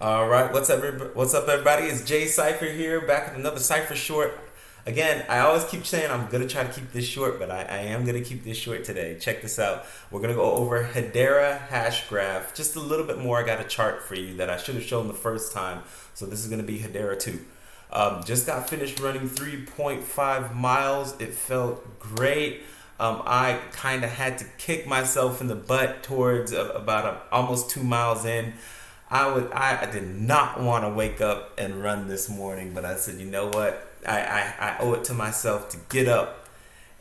All right, what's up, everybody? It's Jay Cypher here, back with another Cypher short. Again, I always keep saying I'm gonna try to keep this short, but I am gonna keep this short today. Check this out. We're gonna go over Hedara Hashgraph just a little bit more. I got a chart for you that I should have shown the first time, so this is gonna be Hedara 2. Just got finished running 3.5 miles. It felt great. I kind of had to kick myself in the butt towards about almost 2 miles in. I did not want to wake up and run this morning, but I said, you know what? I owe it to myself to get up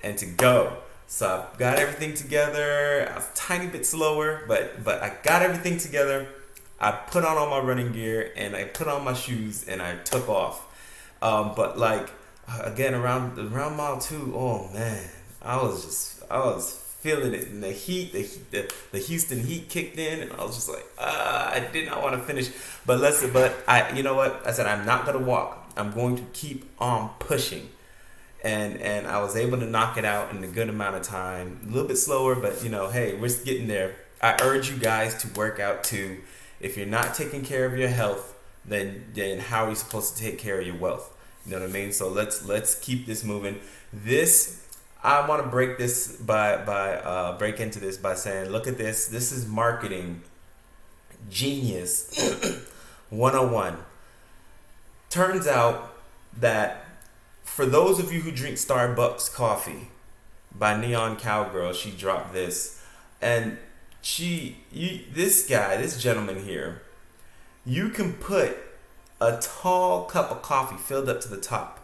and to go. So I got everything together. I was a tiny bit slower, but I got everything together. I put on all my running gear and I put on my shoes and I took off. But like again around mile 2, oh man, I was feeling it, and the Houston heat kicked in, and I was just like, I did not want to finish. But I, you know what? I said I'm not gonna walk. I'm going to keep on pushing, and I was able to knock it out in a good amount of time. A little bit slower, but hey, we're getting there. I urge you guys to work out too. If you're not taking care of your health, then how are you supposed to take care of your wealth? You know what I mean? So let's keep this moving. I want to break into this by saying, look at this. This is marketing genius 101. Turns out that for those of you who drink Starbucks coffee by Neon Cowgirl, she dropped this, and this gentleman here, you can put a tall cup of coffee filled up to the top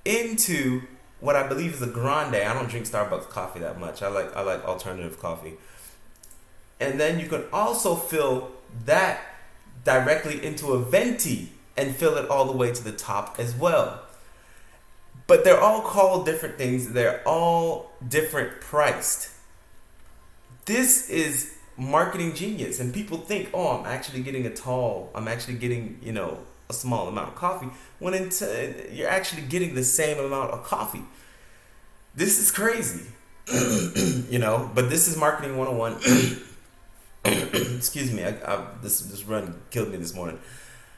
into what I believe is a grande. I don't drink Starbucks coffee that much. I like alternative coffee. And then you can also fill that directly into a venti and fill it all the way to the top as well. But they're all called different things. They're all different priced. This is marketing genius, and people think, oh, I'm actually getting a small amount of coffee, when you're actually getting the same amount of coffee. This is crazy. But this is marketing 101. Excuse me, this run killed me this morning.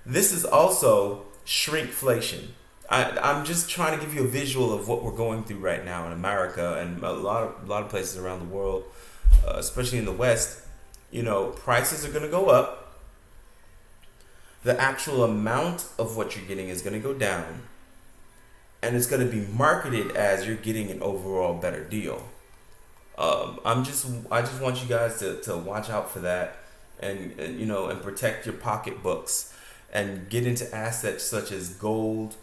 This is also shrinkflation. I'm just trying to give you a visual of what we're going through right now in America and a lot of places around the world, especially in the West. Prices are going to go up. The actual amount of what you're getting is going to go down, and it's going to be marketed as you're getting an overall better deal. I just want you guys to watch out for that, and protect your pocketbooks, and get into assets such as gold,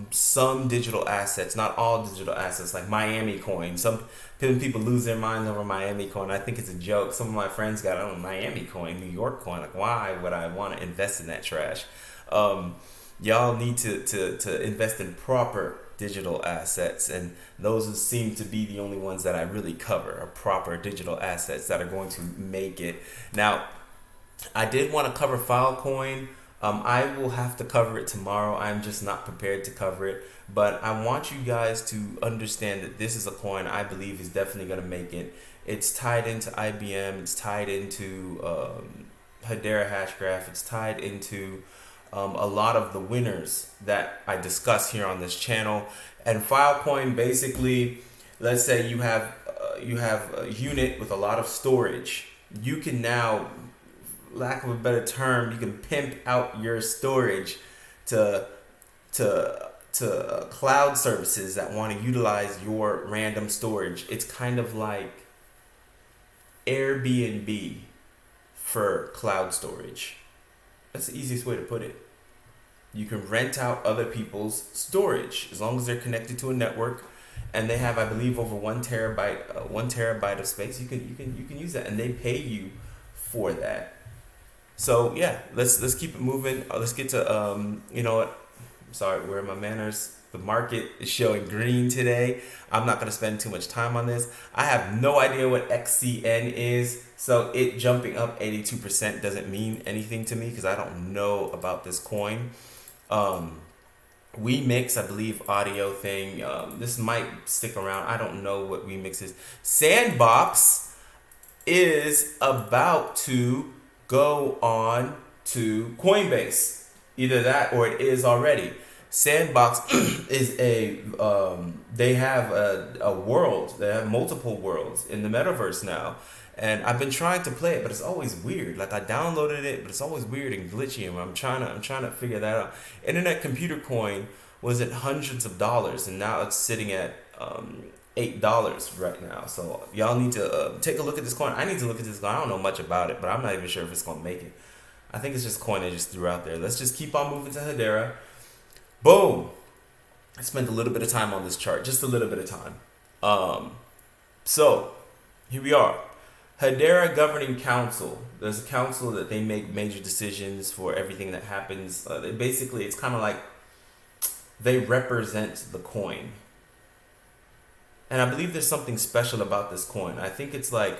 some digital assets, not all digital assets, like Miami coin. Some people lose their minds over Miami coin. I think it's a joke. Some of my friends got Miami coin, New York coin. Like, why would I want to invest in that trash? Y'all need to invest in proper digital assets, and those seem to be the only ones that I really cover, are proper digital assets that are going to make it. Now, I did want to cover Filecoin. I will have to cover it tomorrow. I'm just not prepared to cover it. But I want you guys to understand that this is a coin I believe is definitely going to make it. It's tied into IBM. It's tied into Hedara Hashgraph. It's tied into a lot of the winners that I discuss here on this channel. And Filecoin, basically, let's say you have a unit with a lot of storage. You can now, lack of a better term, you can pimp out your storage to cloud services that want to utilize your random storage. It's kind of like Airbnb for cloud storage. That's the easiest way to put it. You can rent out other people's storage as long as they're connected to a network, and they have, I believe, over 1 terabyte of space. You can use that, and they pay you for that. So yeah, let's keep it moving. Let's get to you know what? I'm sorry, where are my manners? The market is showing green today. I'm not gonna spend too much time on this. I have no idea what XCN is, so it jumping up 82% doesn't mean anything to me because I don't know about this coin. WeMix, I believe, audio thing. This might stick around. I don't know what WeMix is. Sandbox is about to go on to Coinbase. Either that or it is already. Sandbox is they have a world. They have multiple worlds in the metaverse now. And I've been trying to play it, but it's always weird. Like I downloaded it, but it's always weird and glitchy, and I'm trying to figure that out. Internet Computer Coin was at hundreds of dollars, and now it's sitting at $8 right now. So y'all need to take a look at this coin. I need to look at this coin. I don't know much about it, but I'm not even sure if it's gonna make it. I think it's just a coin they just threw out there. Let's just keep on moving to Hedera. Boom. I spent a little bit of time on this chart, just a little bit of time. So here we are. Hedera Governing Council. There's a council that they make major decisions for everything that happens. Basically, it's kind of like they represent the coin. And I believe there's something special about this coin. I think it's like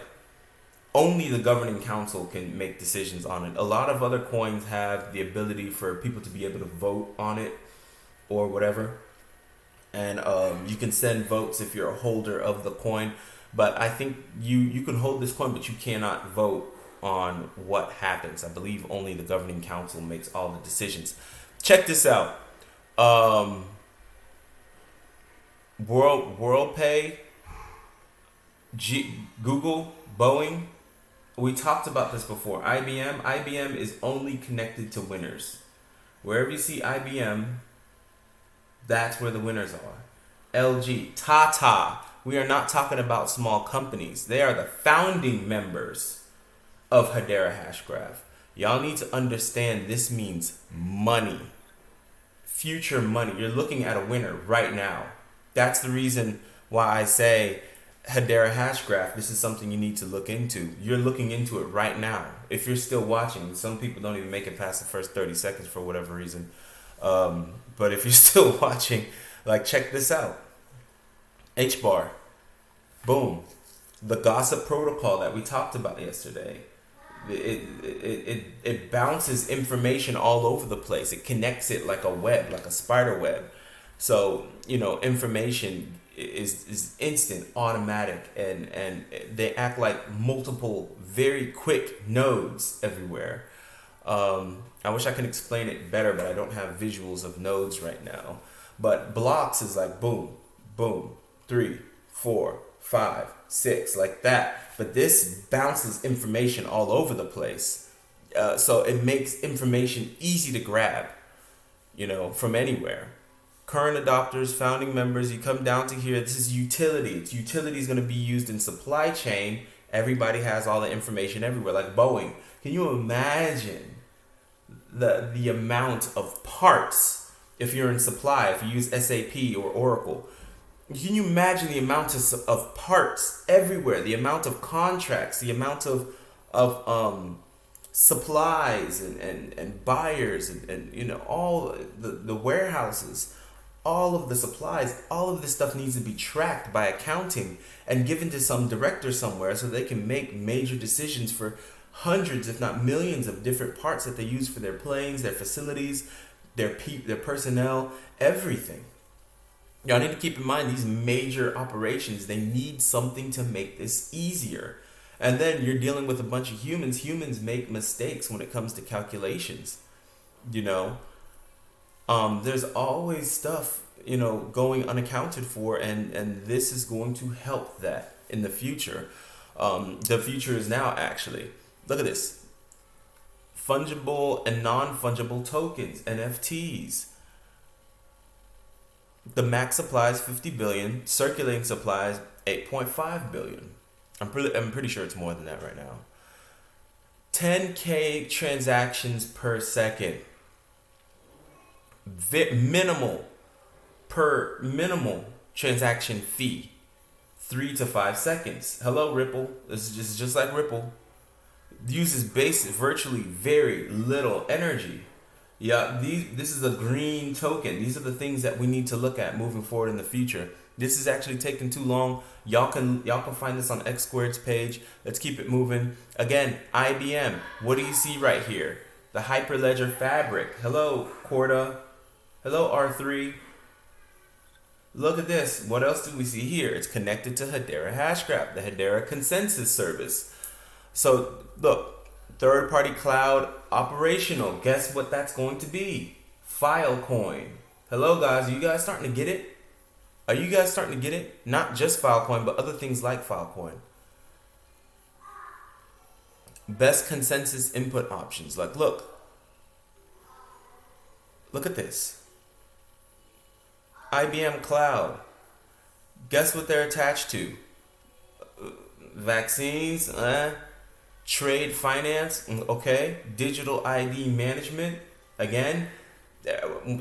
only the governing council can make decisions on it. A lot of other coins have the ability for people to be able to vote on it or whatever. And you can send votes if you're a holder of the coin. But I think you can hold this coin, but you cannot vote on what happens. I believe only the governing council makes all the decisions. Check this out. WorldPay, Google, Boeing. We talked about this before. IBM is only connected to winners. Wherever you see IBM, that's where the winners are. LG, Tata. We are not talking about small companies. They are the founding members of Hedara Hashgraph. Y'all need to understand this means money. Future money. You're looking at a winner right now. That's the reason why I say Hedara Hashgraph, this is something you need to look into. You're looking into it right now. If you're still watching, some people don't even make it past the first 30 seconds for whatever reason. But if you're still watching, like, check this out. H-bar. Boom. The gossip protocol that we talked about yesterday. It bounces information all over the place. It connects it like a web, like a spider web. So, information is instant, automatic, and they act like multiple very quick nodes everywhere. I wish I could explain it better, but I don't have visuals of nodes right now. But blocks is like boom, boom, 3, 4, 5, 6, like that. But this bounces information all over the place. So it makes information easy to grab, from anywhere. Current adopters, founding members, you come down to here, this is utility. Utility is going to be used in supply chain. Everybody has all the information everywhere, like Boeing. Can you imagine the amount of parts if you're in supply, if you use SAP or Oracle? Can you imagine the amount of parts everywhere, the amount of contracts, the amount of supplies and buyers and all the warehouses, all of the supplies, all of this stuff needs to be tracked by accounting and given to some director somewhere so they can make major decisions for hundreds, if not millions, of different parts that they use for their planes, their facilities, their personnel, everything. Y'all need to keep in mind these major operations, they need something to make this easier. And then you're dealing with a bunch of humans. Humans make mistakes when it comes to calculations. There's always stuff, going unaccounted for, and this is going to help that in the future. The future is now, actually. Look at this. Fungible and non-fungible tokens, NFTs. The max supply is 50 billion. Circulating supply is 8.5 billion. I'm pretty sure it's more than that right now. 10K transactions per second. Minimal transaction fee. 3 to 5 seconds. Hello, Ripple. This is just like Ripple. Uses virtually very little energy. Yeah, this is a green token. These are the things that we need to look at moving forward in the future. This is actually taking too long. Y'all can find this on X Squared's page. Let's keep it moving. Again, IBM. What do you see right here? The Hyperledger Fabric. Hello, Corda. Hello, R3. Look at this. What else do we see here? It's connected to Hedara Hashgraph, the Hedara Consensus Service. So, look, Third party cloud operational. Guess what that's going to be? Filecoin. Hello guys, are you guys starting to get it? Are you guys starting to get it? Not just Filecoin, but other things like Filecoin. Best consensus input options. Like, look at this. IBM Cloud. Guess what they're attached to? Vaccines, trade finance, okay. Digital ID management. Again,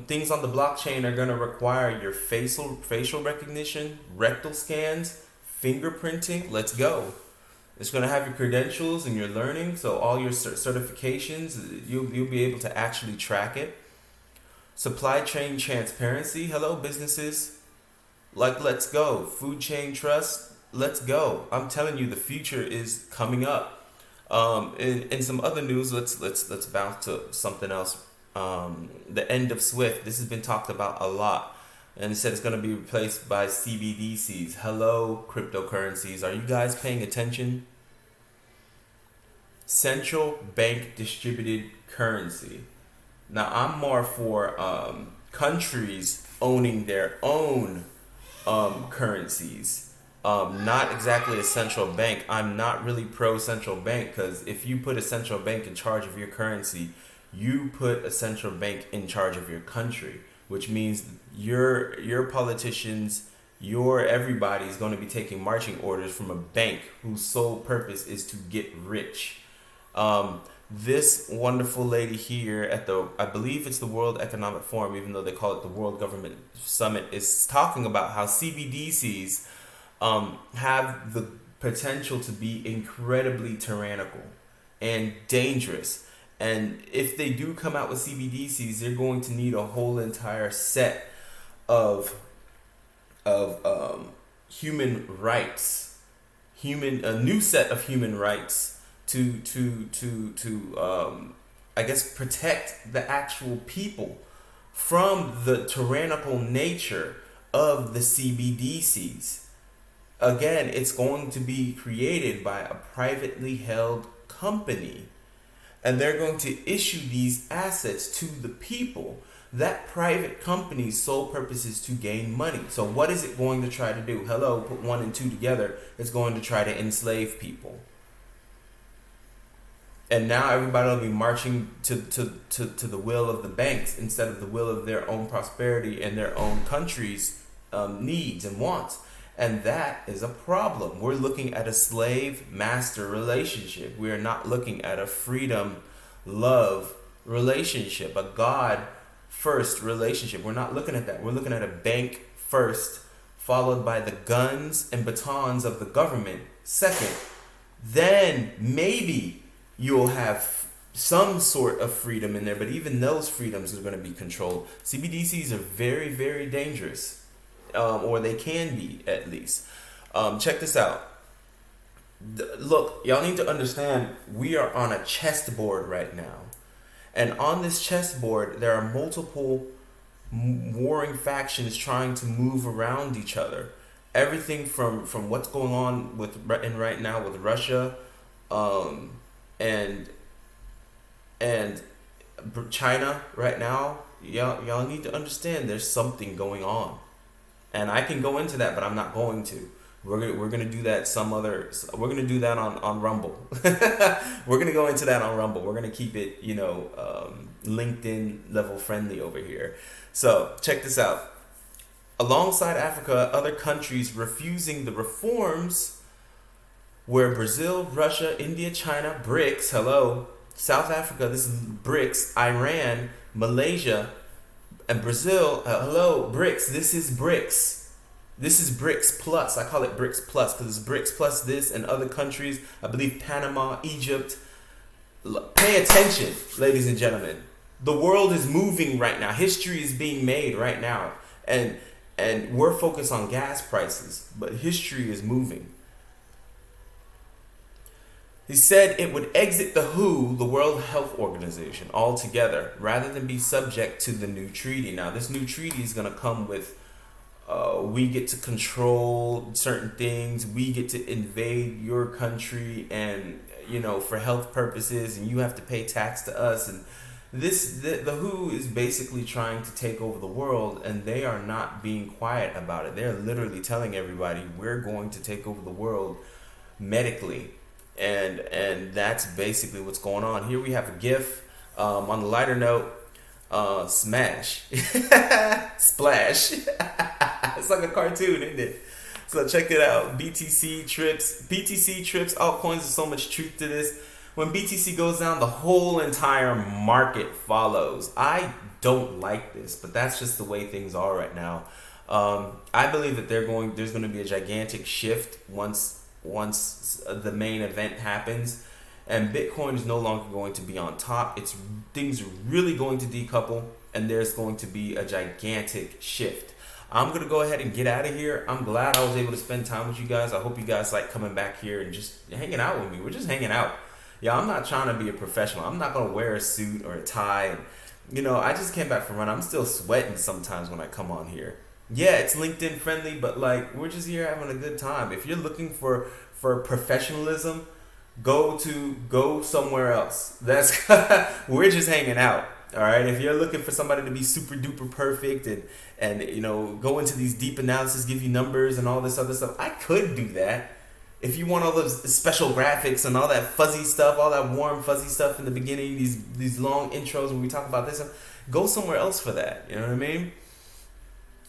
things on the blockchain are going to require your facial recognition, rectal scans, fingerprinting. Let's go. It's going to have your credentials and your learning, so all your certifications, you'll be able to actually track it. Supply chain transparency. Hello, businesses. Like, let's go. Food chain trust. Let's go. I'm telling you, the future is coming up. In some other news, let's bounce to something else. The end of SWIFT. This has been talked about a lot, and it said it's going to be replaced by CBDCs. Hello, cryptocurrencies. Are you guys paying attention? Central bank distributed currency. Now, I'm more for countries owning their own currencies. Not exactly a central bank. I'm not really pro central bank, because if you put a central bank in charge of your currency, you put a central bank in charge of your country, which means your politicians, everybody is going to be taking marching orders from a bank whose sole purpose is to get rich. This wonderful lady here at I believe it's the World Economic Forum, even though they call it the World Government Summit, is talking about how CBDCs have the potential to be incredibly tyrannical and dangerous. And if they do come out with CBDCs, they're going to need a whole entire set of human rights, a new set of human rights to I guess protect the actual people from the tyrannical nature of the CBDCs. Again, it's going to be created by a privately held company, and they're going to issue these assets to the people. That private company's sole purpose is to gain money. So what is it going to try to do? Hello, put 1 and 2 together. It's going to try to enslave people. And now everybody will be marching to the will of the banks instead of the will of their own prosperity and their own country's needs and wants. And that is a problem. We're looking at a slave-master relationship. We are not looking at a freedom-love relationship, a God-first relationship. We're not looking at that. We're looking at a bank first, followed by the guns and batons of the government second. Then maybe you'll have some sort of freedom in there, but even those freedoms are going to be controlled. CBDCs are very, very dangerous, or they can be at least. Check this out. Look, y'all need to understand, we are on a chessboard right now. And on this chessboard, there are multiple warring factions trying to move around each other. Everything from what's going on right now with Russia, and China right now. Y'all need to understand there's something going on, and I can go into that, but I'm not going to. We're gonna do that we're gonna do that on Rumble. We're gonna go into that on Rumble. We're gonna keep it LinkedIn level friendly over here. So check this out. Alongside Africa, other countries refusing the reforms where Brazil, Russia, India, China, BRICS, hello, South Africa, this is BRICS, Iran, Malaysia, and Brazil, hello, BRICS, this is BRICS. This is BRICS Plus. I call it BRICS Plus because it's BRICS Plus this and other countries. I believe Panama, Egypt. Pay attention, ladies and gentlemen. The world is moving right now. History is being made right now. And we're focused on gas prices, but history is moving. He said it would exit the WHO, the World Health Organization, altogether, rather than be subject to the new treaty. Now, this new treaty is going to come with, we get to control certain things, we get to invade your country, and for health purposes, and you have to pay tax to us. And the WHO is basically trying to take over the world, and they are not being quiet about it. They're literally telling everybody, we're going to take over the world medically. And that's basically what's going on. Here we have a GIF. On the lighter note, smash. Splash. It's like a cartoon, isn't it? So check it out. BTC trips, altcoins. There's so much truth to this. When BTC goes down, the whole entire market follows. I don't like this, but that's just the way things are right now. I believe that there's going to be a gigantic shift once the main event happens, and Bitcoin is no longer going to be on top. Things are really going to decouple, and there's going to be a gigantic shift. I'm gonna go ahead and get out of here. I'm glad I was able to spend time with you guys. I hope you guys like coming back here and just hanging out with me. We're just hanging out. Yeah, I'm not trying to be a professional. I'm not gonna wear a suit or a tie. I just came back from run. I'm still sweating sometimes when I come on here. Yeah, it's LinkedIn friendly, but like, we're just here having a good time. If you're looking for professionalism, go somewhere else. That's we're just hanging out. All right. If you're looking for somebody to be super duper perfect and go into these deep analysis, give you numbers and all this other stuff, I could do that. If you want all those special graphics and all that fuzzy stuff, all that warm fuzzy stuff in the beginning, these long intros when we talk about this, go somewhere else for that. You know what I mean?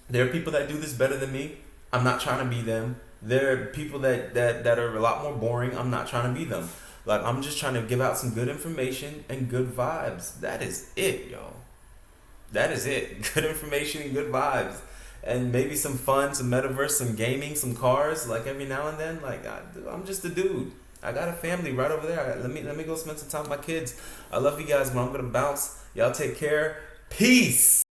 There are people that do this better than me. I'm not trying to be them. There are people that are a lot more boring. I'm not trying to be them. Like, I'm just trying to give out some good information and good vibes. That is it, yo. That is it. Good information and good vibes. And maybe some fun, some metaverse, some gaming, some cars, like every now and then. Like, I'm just a dude. I got a family right over there. Let me go spend some time with my kids. I love you guys, but I'm going to bounce. Y'all take care. Peace.